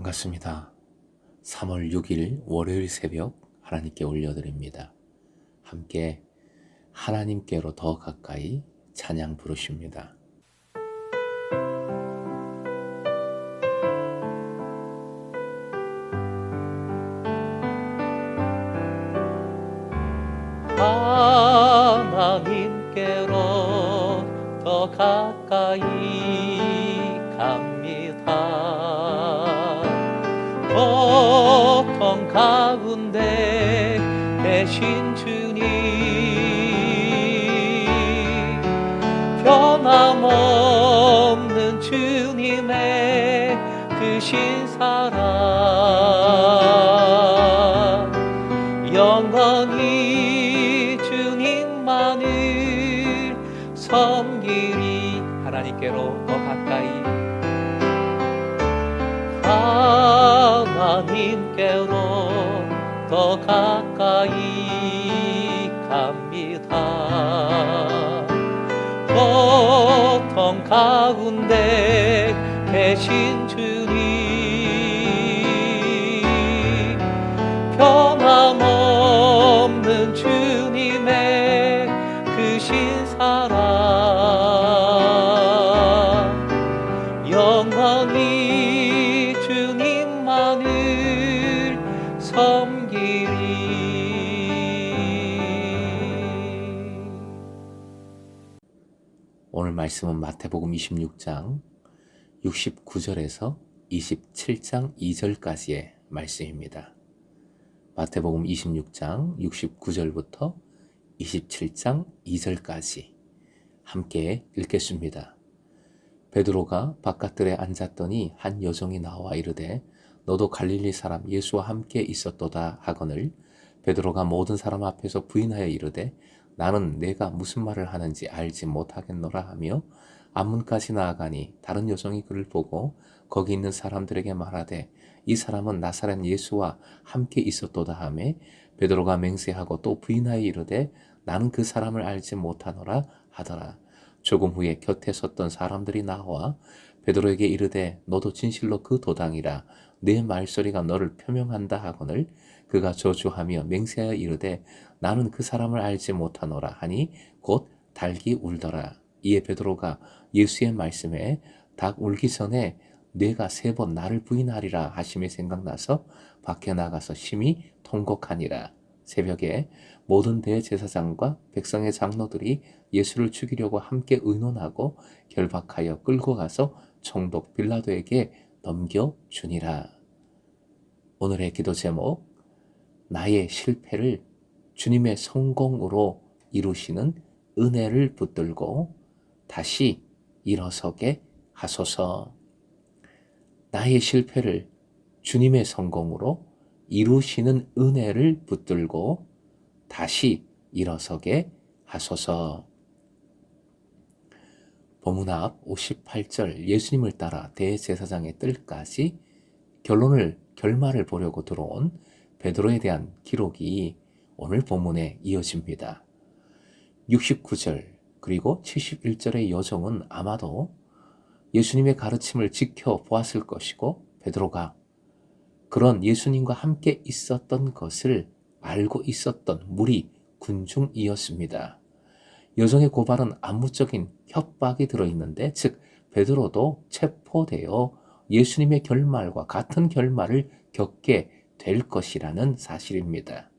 반갑습니다. 3월 6일 월요일 새벽 하나님께 올려드립니다. 함께 하나님께로 더 가까이 찬양 부르십니다. 하나님께로 더 가까이 갑니다. 고통 가운데 계신 주님, 변함없는 주님의 크신 사랑 영원히 주님만을 섬기리. 하나님께로 더 가까이, 하나님께로 더 가까이 갑니다. 고통 가운데 계신 주님, 변함없는 주님의 크신 사랑 영원히 주님만을 섬기리. 오늘 말씀은 마태복음 26장 69절에서 27장 2절까지의 말씀입니다. 마태복음 26장 69절부터 27장 2절까지 함께 읽겠습니다. 베드로가 바깥들에 앉았더니 한 여종이 나와 이르되 너도 갈릴리 사람 예수와 함께 있었도다 하거늘 베드로가 모든 사람 앞에서 부인하여 이르되 나는 내가 무슨 말을 하는지 알지 못하겠노라 하며 앞문까지 나아가니 다른 여종이 그를 보고 거기 있는 사람들에게 말하되 이 사람은 나사렛 예수와 함께 있었도다 하매 베드로가 맹세하고 또 부인하여 이르되 나는 그 사람을 알지 못하노라 하더라. 조금 후에 곁에 섰던 사람들이 나와 베드로에게 이르되 너도 진실로 그 도당이라 내 말소리가 너를 표명한다 하거늘 그가 저주하며 맹세하여 이르되 나는 그 사람을 알지 못하노라 하니 곧 닭이 울더라. 이에 베드로가 예수의 말씀에 닭 울기 전에 네가 3번 나를 부인하리라 하심이 생각나서 밖에 나가서 심히 통곡하니라. 새벽에 모든 대제사장과 백성의 장로들이 예수를 죽이려고 함께 의논하고 결박하여 끌고 가서 총독 빌라도에게 넘겨주니라. 오늘의 기도 제목, 나의 실패를 주님의 성공으로 이루시는 은혜를 붙들고 다시 일어서게 하소서. 나의 실패를 주님의 성공으로 이루시는 은혜를 붙들고 다시 일어서게 하소서. 본문 앞 58절 예수님을 따라 대제사장의 뜰까지 결말을 보려고 들어온 베드로에 대한 기록이 오늘 본문에 이어집니다. 69절 그리고 71절의 여종은 아마도 예수님의 가르침을 지켜보았을 것이고 베드로가 그런 예수님과 함께 있었던 것을 알고 있었던 무리 군중이었습니다. 여종의 고발은 암묵적인 협박이 들어있는데 즉 베드로도 체포되어 예수님의 결말과 같은 결말을 겪게 될 것이라는 사실입니다.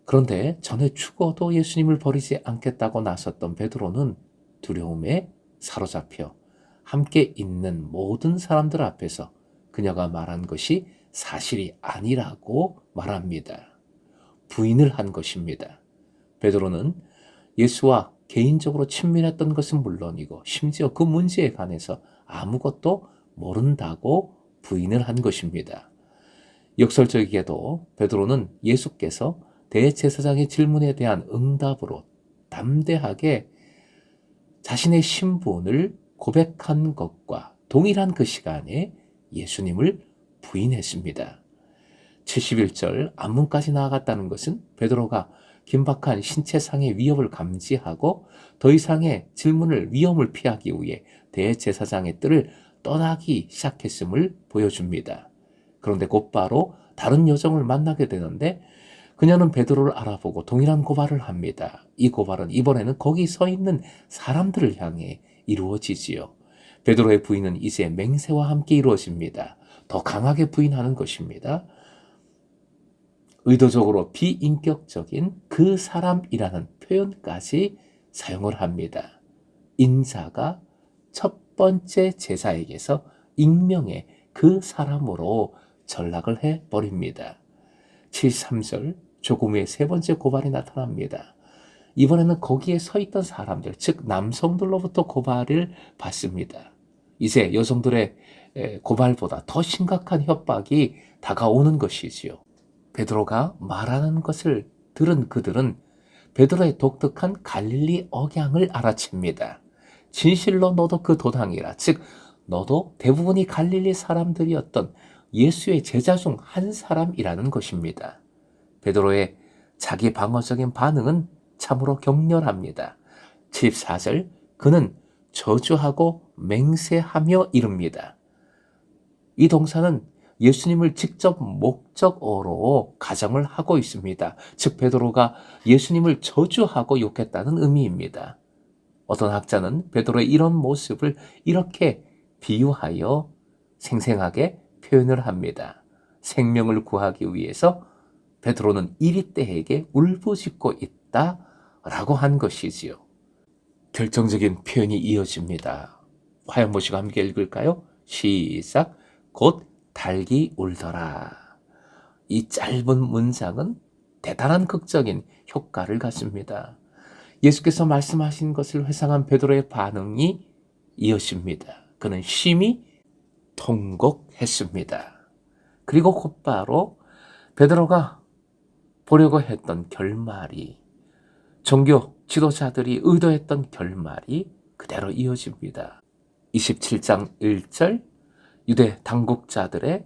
그런데 전에 죽어도 예수님을 버리지 않겠다고 나섰던 베드로는 두려움에 사로잡혀 함께 있는 모든 사람들 앞에서 그녀가 말한 것이 사실이 아니라고 말합니다. 부인을 한 것입니다. 베드로는 예수와 개인적으로 친밀했던 것은 물론이고 심지어 그 문제에 관해서 아무것도 모른다고 부인을 한 것입니다. 역설적이게도 베드로는 예수께서 대제사장의 질문에 대한 응답으로 담대하게 자신의 신분을 고백한 것과 동일한 그 시간에 예수님을 부인했습니다. 71절 앞문까지 나아갔다는 것은 베드로가 긴박한 신체상의 위협을 감지하고 더 이상의 질문을 위험을 피하기 위해 대제사장의 뜰을 떠나기 시작했음을 보여줍니다. 그런데 곧바로 다른 여정을 만나게 되는데 그녀는 베드로를 알아보고 동일한 고발을 합니다. 이 고발은 이번에는 거기 서 있는 사람들을 향해 이루어지지요. 베드로의 부인은 이제 맹세와 함께 이루어집니다. 더 강하게 부인하는 것입니다. 의도적으로 비인격적인 그 사람이라는 표현까지 사용을 합니다. 인자가 첫 번째 제자에게서 익명의 그 사람으로 전락을 해버립니다. 73절 조금 후에 세 번째 고발이 나타납니다. 이번에는 거기에 서 있던 사람들, 즉 남성들로부터 고발을 받습니다. 이제 여성들의 고발보다 더 심각한 협박이 다가오는 것이지요. 베드로가 말하는 것을 들은 그들은 베드로의 독특한 갈릴리 억양을 알아챕니다. 진실로 너도 그 도당이라, 즉 너도 대부분이 갈릴리 사람들이었던 예수의 제자 중 한 사람이라는 것입니다. 베드로의 자기 방어적인 반응은 참으로 격렬합니다. 74절 그는 저주하고 맹세하며 이릅니다. 이 동사는 예수님을 직접 목적어로 가정을 하고 있습니다. 즉 베드로가 예수님을 저주하고 욕했다는 의미입니다. 어떤 학자는 베드로의 이런 모습을 이렇게 비유하여 생생하게 표현을 합니다. 생명을 구하기 위해서 베드로는 이리떼에게 울부짖고 있다라고 한 것이지요. 결정적인 표현이 이어집니다. 화연 보시고 함께 읽을까요? 시작. 곧 닭이 울더라. 이 짧은 문장은 대단한 극적인 효과를 갖습니다. 예수께서 말씀하신 것을 회상한 베드로의 반응이 이어집니다. 그는 심히 통곡했습니다. 그리고 곧바로 베드로가 보려고 했던 결말이, 종교 지도자들이 의도했던 결말이 그대로 이어집니다. 27장 1절 유대 당국자들의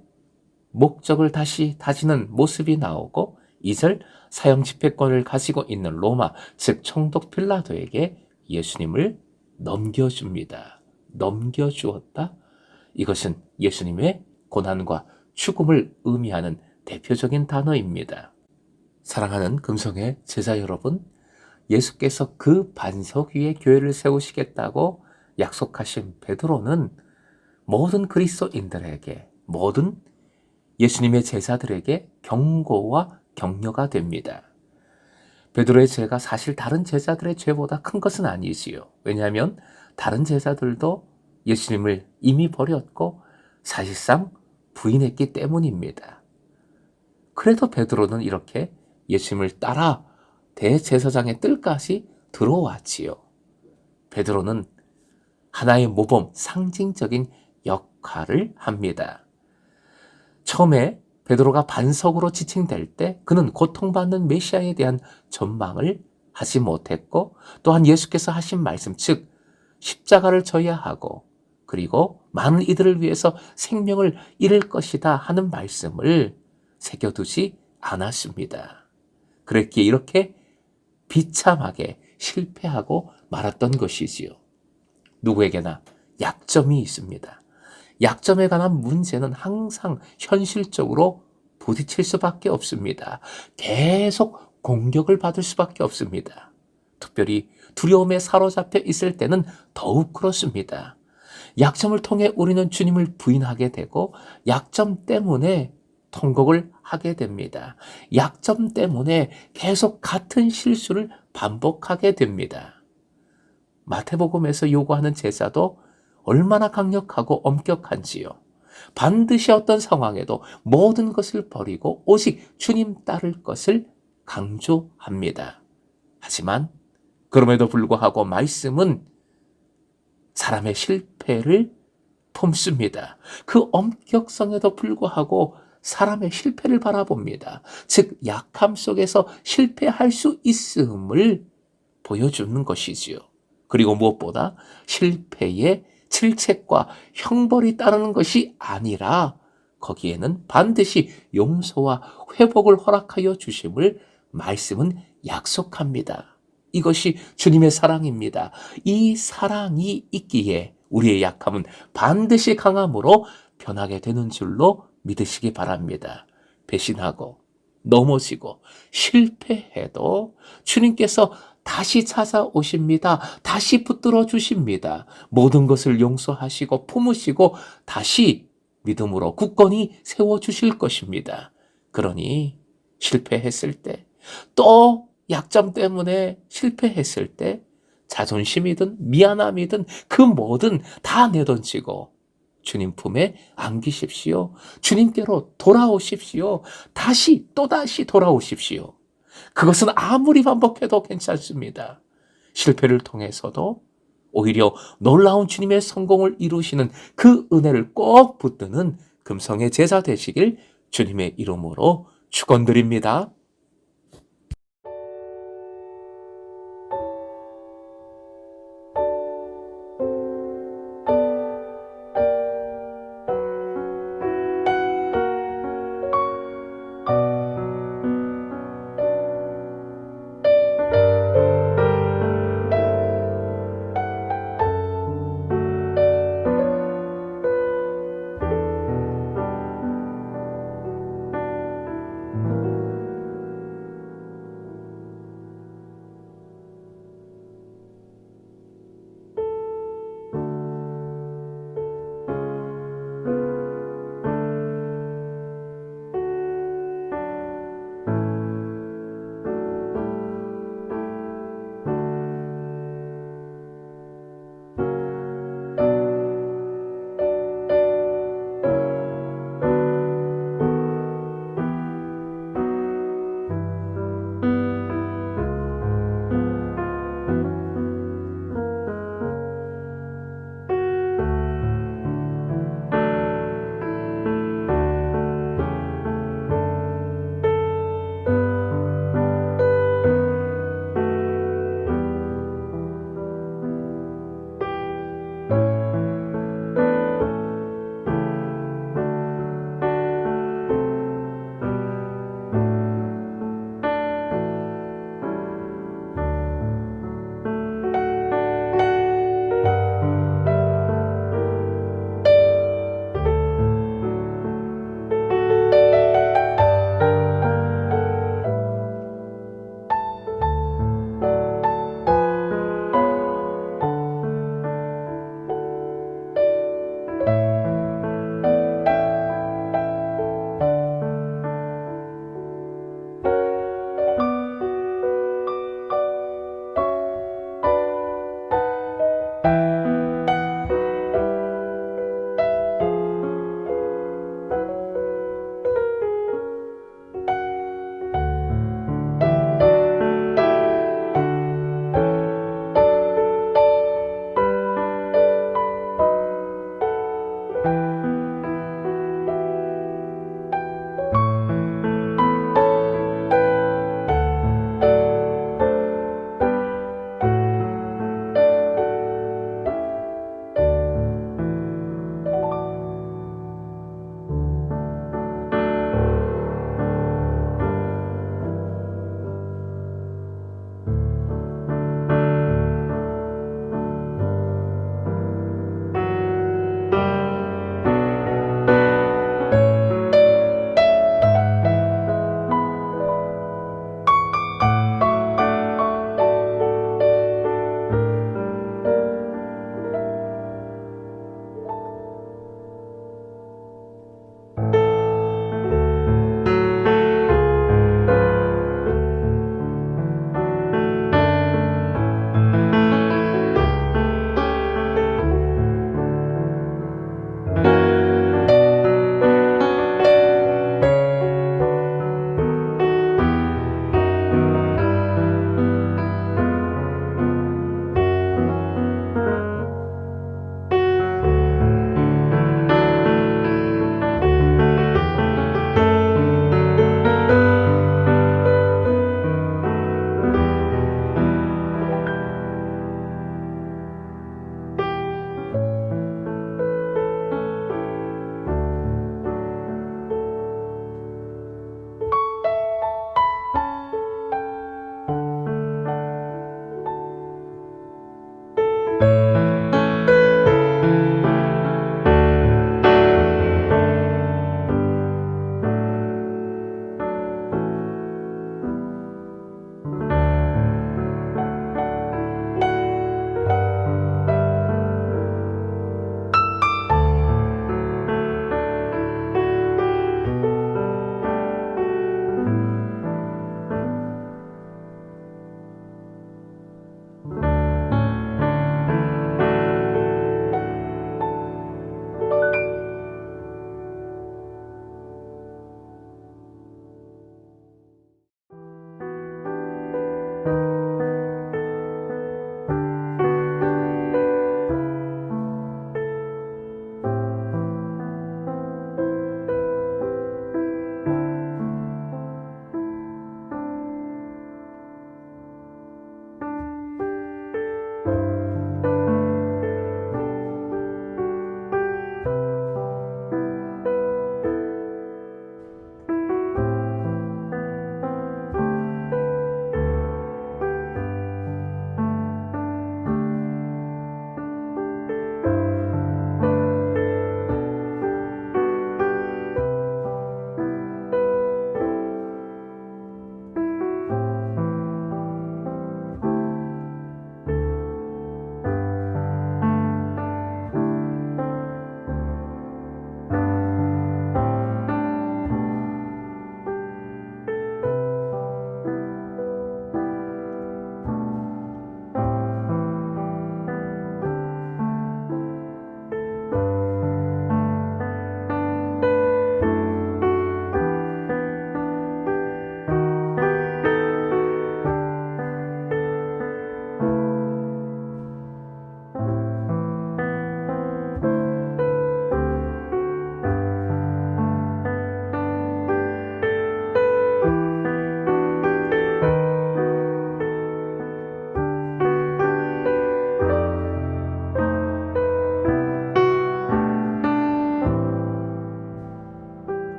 목적을 다시 다지는 모습이 나오고 2절 사형 집행권을 가지고 있는 로마, 즉 총독 빌라도에게 예수님을 넘겨줍니다. 넘겨주었다. 이것은 예수님의 고난과 죽음을 의미하는 대표적인 단어입니다. 사랑하는 금성의 제자 여러분, 예수께서 그 반석 위에 교회를 세우시겠다고 약속하신 베드로는 모든 그리스도인들에게, 모든 예수님의 제자들에게 경고와 격려가 됩니다. 베드로의 죄가 사실 다른 제자들의 죄보다 큰 것은 아니지요. 왜냐하면 다른 제자들도 예수님을 이미 버렸고 사실상 부인했기 때문입니다. 그래도 베드로는 이렇게 예수님을 따라 대제사장의 뜰까지 들어왔지요. 베드로는 하나의 모범, 상징적인 역할을 합니다. 처음에 베드로가 반석으로 지칭될 때 그는 고통받는 메시아에 대한 전망을 하지 못했고, 또한 예수께서 하신 말씀, 즉 십자가를 져야 하고 그리고 많은 이들을 위해서 생명을 잃을 것이다 하는 말씀을 새겨두지 않았습니다. 그랬기에 이렇게 비참하게 실패하고 말았던 것이지요. 누구에게나 약점이 있습니다. 약점에 관한 문제는 항상 현실적으로 부딪힐 수밖에 없습니다. 계속 공격을 받을 수밖에 없습니다. 특별히 두려움에 사로잡혀 있을 때는 더욱 그렇습니다. 약점을 통해 우리는 주님을 부인하게 되고 약점 때문에 통곡을 하게 됩니다. 약점 때문에 계속 같은 실수를 반복하게 됩니다. 마태복음에서 요구하는 제사도 얼마나 강력하고 엄격한지요. 반드시 어떤 상황에도 모든 것을 버리고 오직 주님 따를 것을 강조합니다. 하지만 그럼에도 불구하고 말씀은 사람의 실패를 품습니다. 그 엄격성에도 불구하고 사람의 실패를 바라봅니다. 즉 약함 속에서 실패할 수 있음을 보여주는 것이지요. 그리고 무엇보다 실패에 질책과 형벌이 따르는 것이 아니라 거기에는 반드시 용서와 회복을 허락하여 주심을 말씀은 약속합니다. 이것이 주님의 사랑입니다. 이 사랑이 있기에 우리의 약함은 반드시 강함으로 변하게 되는 줄로 믿으시기 바랍니다. 배신하고 넘어지고 실패해도 주님께서 다시 찾아오십니다. 다시 붙들어 주십니다. 모든 것을 용서하시고 품으시고 다시 믿음으로 굳건히 세워주실 것입니다. 그러니 실패했을 때, 또 약점 때문에 실패했을 때 자존심이든 미안함이든 그 뭐든 다 내던지고 주님 품에 안기십시오. 주님께로 돌아오십시오. 다시 또다시 돌아오십시오. 그것은 아무리 반복해도 괜찮습니다. 실패를 통해서도 오히려 놀라운 주님의 성공을 이루시는 그 은혜를 꼭 붙드는 금성의 제자 되시길 주님의 이름으로 축원드립니다.